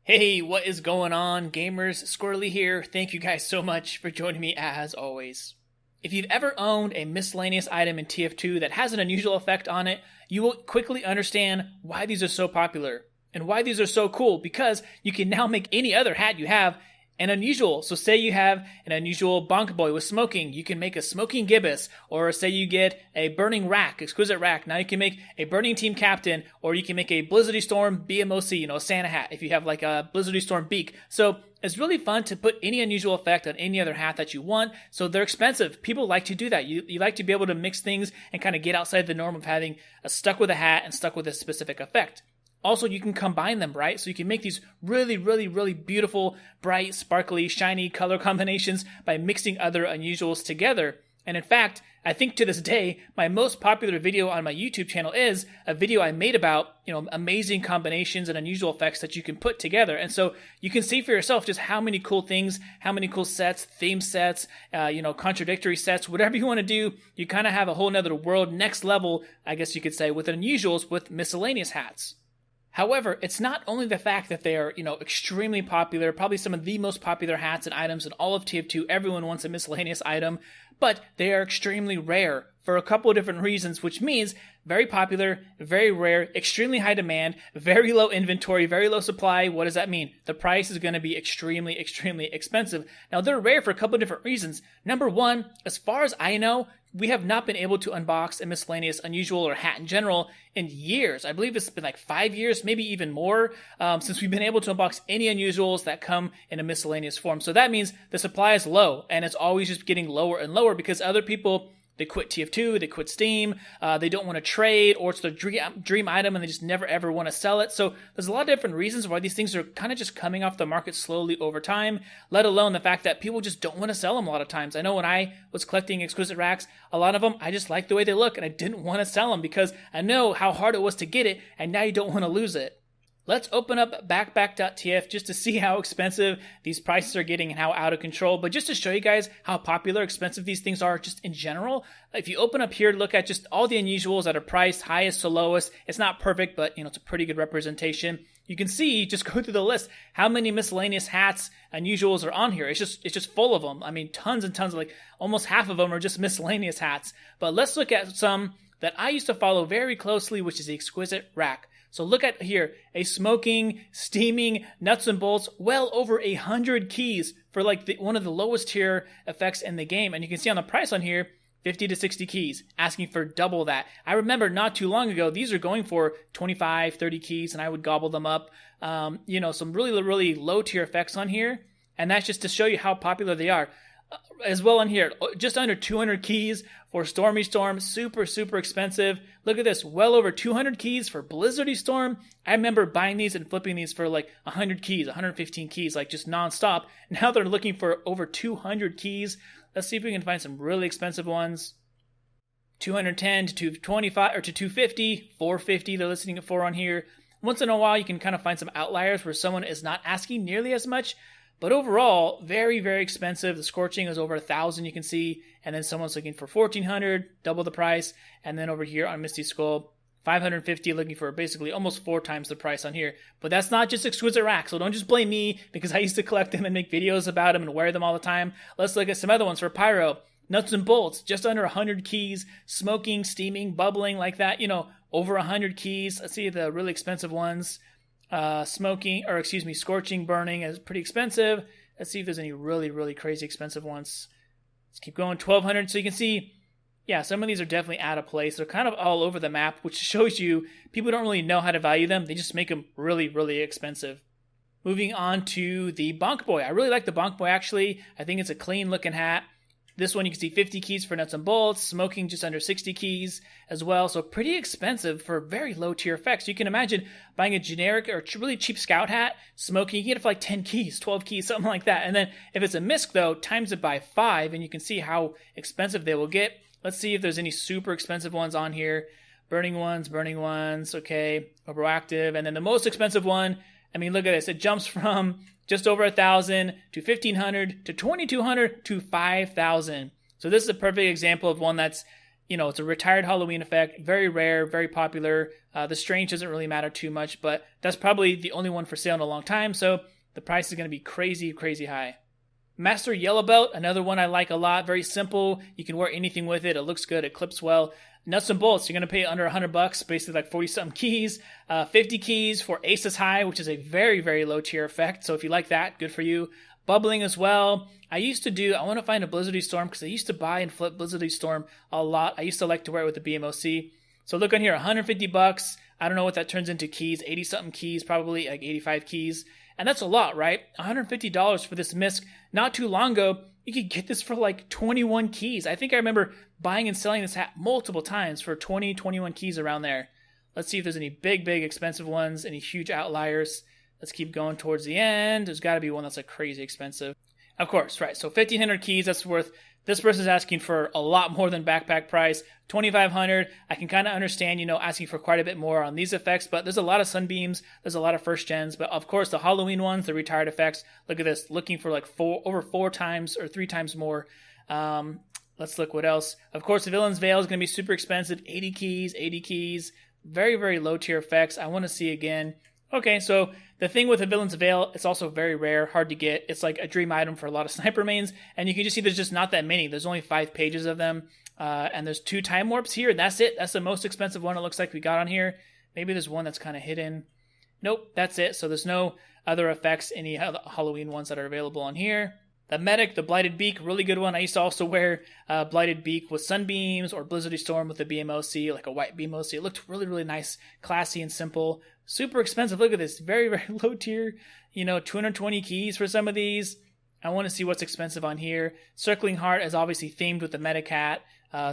Hey, what is going on, gamers? Squirrely here. Thank you guys so much for joining me as always. If you've ever owned a miscellaneous item in TF2 that has an unusual effect on it, you will quickly understand why these are so popular and why these are so cool, because you can now make any other hat you have an unusual. So say you have an unusual Bunk Boy with smoking, you can make a smoking gibbous, or say you get a burning rack, exquisite rack. Now you can make a burning team captain, or you can make a Blizzardy Storm BMOC, a Santa hat if you have like a Blizzardy Storm Beak. So it's really fun to put any unusual effect on any other hat that you want. So they're expensive. People like to do that. You like to be able to mix things and kind of get outside the norm of having a stuck with a hat and stuck with a specific effect. Also, you can combine them, right? So you can make these really beautiful, bright, sparkly, shiny color combinations by mixing other unusuals together. And in fact, I think to this day, my most popular video on my YouTube channel is a video I made about, amazing combinations and unusual effects that you can put together. And so you can see for yourself just how many cool things, how many cool sets, theme sets, contradictory sets, whatever you want to do. You kind of have a whole nother world, next level, I guess you could say, with unusuals with miscellaneous hats. However, it's not only the fact that they are, extremely popular, probably some of the most popular hats and items in all of TF2. Everyone wants a miscellaneous item, but they are extremely rare for a couple of different reasons, which means very popular, very rare, extremely high demand, very low inventory, very low supply. What does that mean? The price is going to be extremely expensive. Now, they're rare for a couple of different reasons. Number one, as far as I know, we have not been able to unbox a miscellaneous unusual or hat in general in years. I believe it's been like 5 years, maybe even more, since we've been able to unbox any unusuals that come in a miscellaneous form. So that means the supply is low, and it's always just getting lower and lower because other people, they quit TF2, they quit Steam, they don't want to trade, or it's their dream item and they just never ever want to sell it. So there's a lot of different reasons why these things are kind of just coming off the market slowly over time, let alone the fact that people just don't want to sell them a lot of times. I know when I was collecting exquisite racks, a lot of them, I just liked the way they look and I didn't want to sell them because I know how hard it was to get it, and now you don't want to lose it. Let's open up backpack.tf just to see how expensive these prices are getting and how out of control. But just to show you guys how popular, expensive these things are just in general, if you open up here, look at just all the unusuals that are priced highest to lowest. It's not perfect, but it's a pretty good representation. You can see, just go through the list, how many miscellaneous hats, unusuals are on here. It's just full of them. I mean, tons and tons, like almost half of them are just miscellaneous hats. But let's look at some that I used to follow very closely, which is the exquisite rack. So look at here, a smoking, steaming, nuts and bolts, well over 100 keys for like one of the lowest tier effects in the game. And you can see on the price on here, 50 to 60 keys, asking for double that. I remember not too long ago, these are going for 25, 30 keys, and I would gobble them up. Some really low tier effects on here. And that's just to show you how popular they are. As well on here, just under 200 keys for Stormy Storm, super expensive. Look at this, well over 200 keys for Blizzardy Storm. I remember buying these and flipping these for like 100 keys, 115 keys, like just nonstop. Now they're looking for over 200 keys. Let's see if we can find some really expensive ones. 210 to 225 or to 250, 450 they're listing it for on here. Once in a while you can kind of find some outliers where someone is not asking nearly as much. But overall, very expensive. The Scorching is over 1,000, you can see. And then someone's looking for 1,400, double the price. And then over here on Misty Skull, 550, looking for basically almost 4 times the price on here. But that's not just exquisite racks, so don't just blame me because I used to collect them and make videos about them and wear them all the time. Let's look at some other ones for Pyro. Nuts and bolts, just under 100 keys. Smoking, steaming, bubbling like that, over 100 keys. Let's see the really expensive ones. Scorching, burning is pretty expensive. Let's see if there's any really crazy expensive ones. Let's keep going. 1,200. So you can see, yeah, some of these are definitely out of place. They're kind of all over the map, which shows you people don't really know how to value them. They just make them really expensive. Moving on to the Bunk Boy. I really like the Bunk Boy, actually. I think it's a clean looking hat. This one you can see 50 keys for nuts and bolts, smoking just under 60 keys as well. So pretty expensive for very low tier effects. You can imagine buying a generic or really cheap scout hat, smoking, you can get it for like 10 keys, 12 keys, something like that. And then if it's a misc though, times it by 5 and you can see how expensive they will get. Let's see if there's any super expensive ones on here. Burning ones, okay, overactive. And then the most expensive one, I mean, look at this. It jumps from just over 1,000 to 1,500 to 2,200 to 5,000. So this is a perfect example of one that's it's a retired Halloween effect, very rare, very popular. The strange doesn't really matter too much, but that's probably the only one for sale in a long time, so the price is going to be crazy, crazy high. Master Yellow Belt, another one I like a lot. Very simple. You can wear anything with it. It looks good. It clips well. Nuts and bolts, you're going to pay under $100, basically like 40-something keys. 50 keys for Aces High, which is a very, very low tier effect. So if you like that, good for you. Bubbling as well. I want to find a Blizzardy Storm because I used to buy and flip Blizzardy Storm a lot. I used to like to wear it with the BMOC. So look on here, $150. I don't know what that turns into keys. 80-something keys, probably like 85 keys. And that's a lot, right? $150 for this misc. Not too long ago, you could get this for like 21 keys. I think I remember buying and selling this hat multiple times for 20, 21 keys around there. Let's see if there's any big, big expensive ones, any huge outliers. Let's keep going towards the end. There's got to be one that's like crazy expensive. Of course, right. So 1,500 keys, that's worth, this person's asking for a lot more than backpack price. 2,500, I can kind of understand, asking for quite a bit more on these effects, but there's a lot of Sunbeams, there's a lot of first gens, but of course the Halloween ones, the retired effects, look at this, looking for like over 4 times or 3 times more. Let's look what else. Of course, the Villain's Veil is going to be super expensive, 80 keys, very, very low tier effects. I want to see again. Okay, so the thing with the Villain's Veil, it's also very rare, hard to get. It's like a dream item for a lot of sniper mains, and you can just see there's just not that many. There's only 5 pages of them, and there's 2 time warps here, and that's it. That's the most expensive one it looks like we got on here. Maybe there's one that's kind of hidden. Nope, that's it. So there's no other effects, any Halloween ones that are available on here. The Medic, the Blighted Beak, really good one. I used to also wear Blighted Beak with Sunbeams or Blizzardy Storm with the BMOC, like a white BMOC. It looked really, really nice, classy and simple. Super expensive. Look at this. Very, very low tier. 220 keys for some of these. I want to see what's expensive on here. Circling Heart is obviously themed with the Medic hat,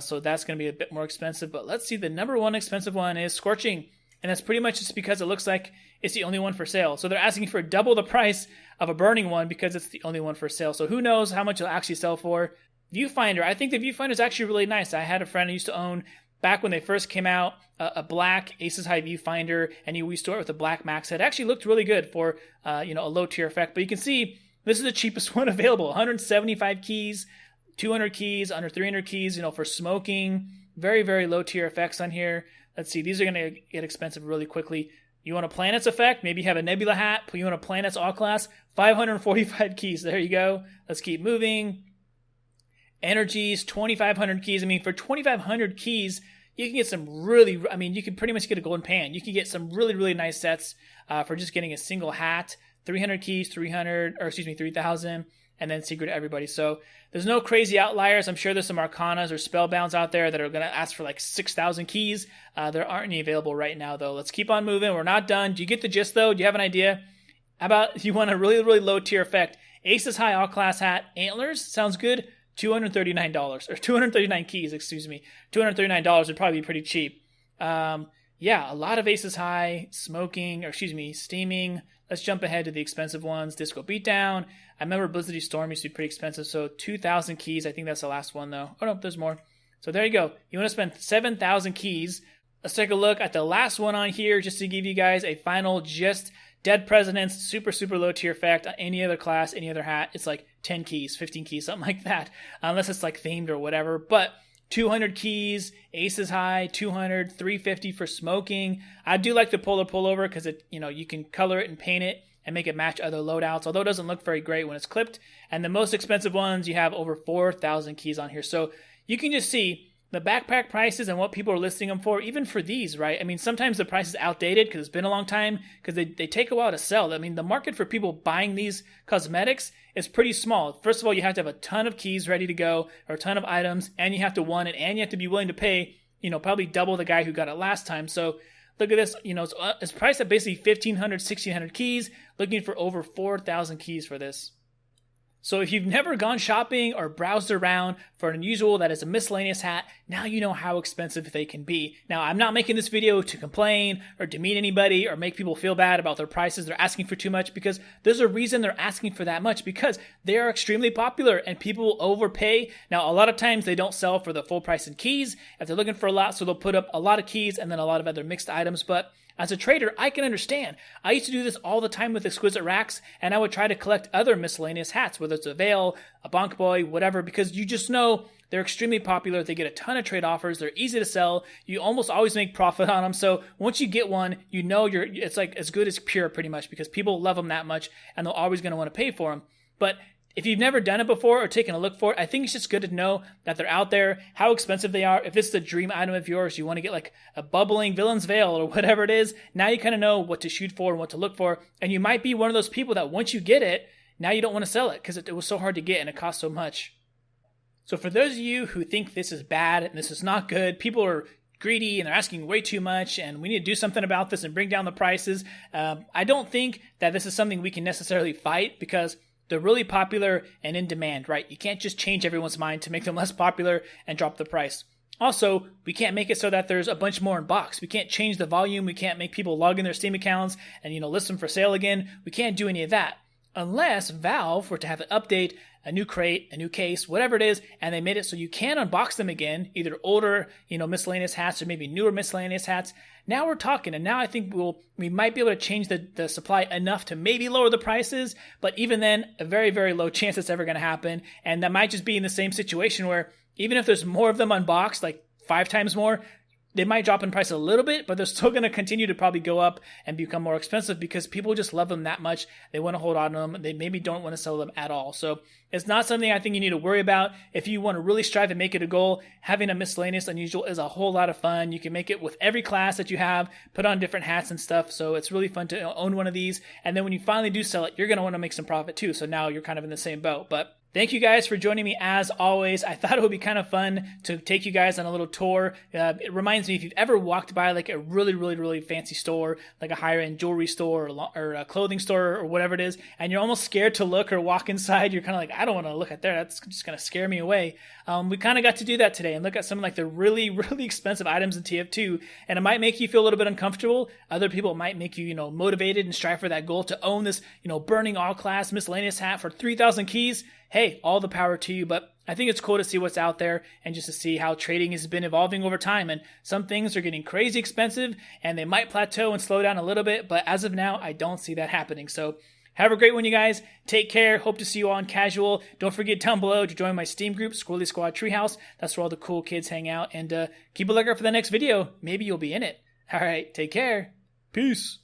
so that's going to be a bit more expensive. But let's see. The number one expensive one is Scorching, and that's pretty much just because it looks like it's the only one for sale. So they're asking for double the price of a Burning one because it's the only one for sale. So who knows how much it'll actually sell for. Viewfinder. I think the Viewfinder is actually really nice. I had a friend who used to own, back when they first came out, a black Aces High Viewfinder, and we store it with a black max head. It actually looked really good for a low tier effect. But you can see this is the cheapest one available. 175 keys, 200 keys, under 300 keys. For smoking. Very, very low tier effects on here. Let's see. These are going to get expensive really quickly. You want a Planets effect? Maybe you have a Nebula hat. You want a Planets all class? 545 keys. There you go. Let's keep moving. Energies, 2,500 keys. I mean, for 2,500 keys, you can get some really, you can pretty much get a golden pan. You can get some really, really nice sets for just getting a single hat. 300 keys, 3,000, and then Secret to Everybody. So there's no crazy outliers. I'm sure there's some Arcanas or Spellbounds out there that are going to ask for like 6,000 keys. There aren't any available right now, though. Let's keep on moving. We're not done. Do you get the gist, though? Do you have an idea? How about if you want a really, really low tier effect? Aces High All Class Hat. Antlers. Sounds good. $239. Or 239 keys, excuse me. $239 would probably be pretty cheap. Yeah, a lot of Aces High. Steaming. Let's jump ahead to the expensive ones. Disco Beatdown. I remember Blizzardy Storm used to be pretty expensive, so 2,000 keys. I think that's the last one, though. Oh, no, there's more. So there you go. You want to spend 7,000 keys. Let's take a look at the last one on here just to give you guys a final gist. Dead Presidents, super, super low tier effect. Any other class, any other hat, it's like 10 keys, 15 keys, something like that. Unless it's like themed or whatever. But 200 keys, Aces High, 200, 350 for smoking. I do like the Polar Pullover because it, you can color it and paint it and make it match other loadouts, although it doesn't look very great when it's clipped. And the most expensive ones, you have over 4,000 keys on here. So you can just see the backpack prices and what people are listing them for, even for these, right? Sometimes the price is outdated because it's been a long time because they take a while to sell. The market for people buying these cosmetics is pretty small. First of all, you have to have a ton of keys ready to go or a ton of items, and you have to want it, and you have to be willing to pay, probably double the guy who got it last time. So look at this, it's priced at basically 1,500, 1,600 keys, looking for over 4,000 keys for this. So if you've never gone shopping or browsed around for an unusual that is a miscellaneous hat, now you know how expensive they can be. Now, I'm not making this video to complain or demean anybody or make people feel bad about their prices. They're asking for too much because there's a reason they're asking for that much, because they are extremely popular and people will overpay. Now, a lot of times they don't sell for the full price in keys if they're looking for a lot, so they'll put up a lot of keys and then a lot of other mixed items. But As a trader, I can understand. I used to do this all the time with exquisite racks, and I would try to collect other miscellaneous hats, whether it's a Veil, a Bunk Boy, whatever, because you just know they're extremely popular. They get a ton of trade offers. They're easy to sell. You almost always make profit on them. So once you get one, you know it's like as good as pure pretty much, because people love them that much and they're always going to want to pay for them. But if you've never done it before or taken a look for it, I think it's just good to know that they're out there, how expensive they are. If it's the dream item of yours, you want to get like a bubbling Villain's Veil or whatever it is, now you kind of know what to shoot for and what to look for. And you might be one of those people that once you get it, now you don't want to sell it because it was so hard to get and it cost so much. So for those of you who think this is bad and this is not good, people are greedy and they're asking way too much and we need to do something about this and bring down the prices, I don't think that this is something we can necessarily fight because they're really popular and in demand, right? You can't just change everyone's mind to make them less popular and drop the price. Also, we can't make it so that there's a bunch more in box. We can't change the volume. We can't make people log in their Steam accounts and, list them for sale again. We can't do any of that unless Valve were to have an update, a new crate, a new case, whatever it is, and they made it so you can unbox them again, either older, miscellaneous hats or maybe newer miscellaneous hats. Now we're talking, and now I think we might be able to change the supply enough to maybe lower the prices, but even then, a very, very low chance it's ever going to happen, and that might just be in the same situation where even if there's more of them unboxed, like 5 times more, they might drop in price a little bit, but they're still going to continue to probably go up and become more expensive because people just love them that much. They want to hold on to them. They maybe don't want to sell them at all. So it's not something I think you need to worry about. If you want to really strive to make it a goal, having a miscellaneous unusual is a whole lot of fun. You can make it with every class that you have, put on different hats and stuff. So it's really fun to own one of these. And then when you finally do sell it, you're going to want to make some profit too. So now you're kind of in the same boat. But thank you guys for joining me as always. I thought it would be kind of fun to take you guys on a little tour. It reminds me if you've ever walked by like a really, really, really fancy store, like a higher end jewelry store or a clothing store or whatever it is, and you're almost scared to look or walk inside. You're kind of like, I don't want to look at there. That's just going to scare me away. We kind of got to do that today and look at some of like the really, really expensive items in TF2, and it might make you feel a little bit uncomfortable. Other people it might make you, motivated and strive for that goal to own this, burning all class miscellaneous hat for 3,000 keys. Hey, all the power to you, but I think it's cool to see what's out there and just to see how trading has been evolving over time. And some things are getting crazy expensive and they might plateau and slow down a little bit, but as of now, I don't see that happening. So have a great one, you guys. Take care. Hope to see you all on Casual. Don't forget down below to join my Steam group, Squirrely Squad Treehouse. That's where all the cool kids hang out. And keep a lookout for the next video. Maybe you'll be in it. All right, take care. Peace.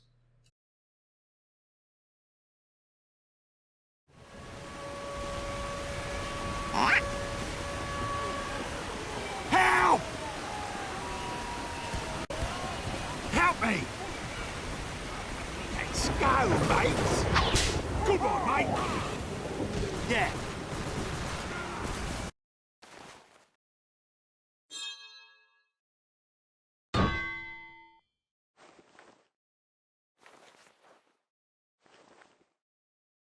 Help! Help me! Let's go, mates! Good one, mate! Yeah,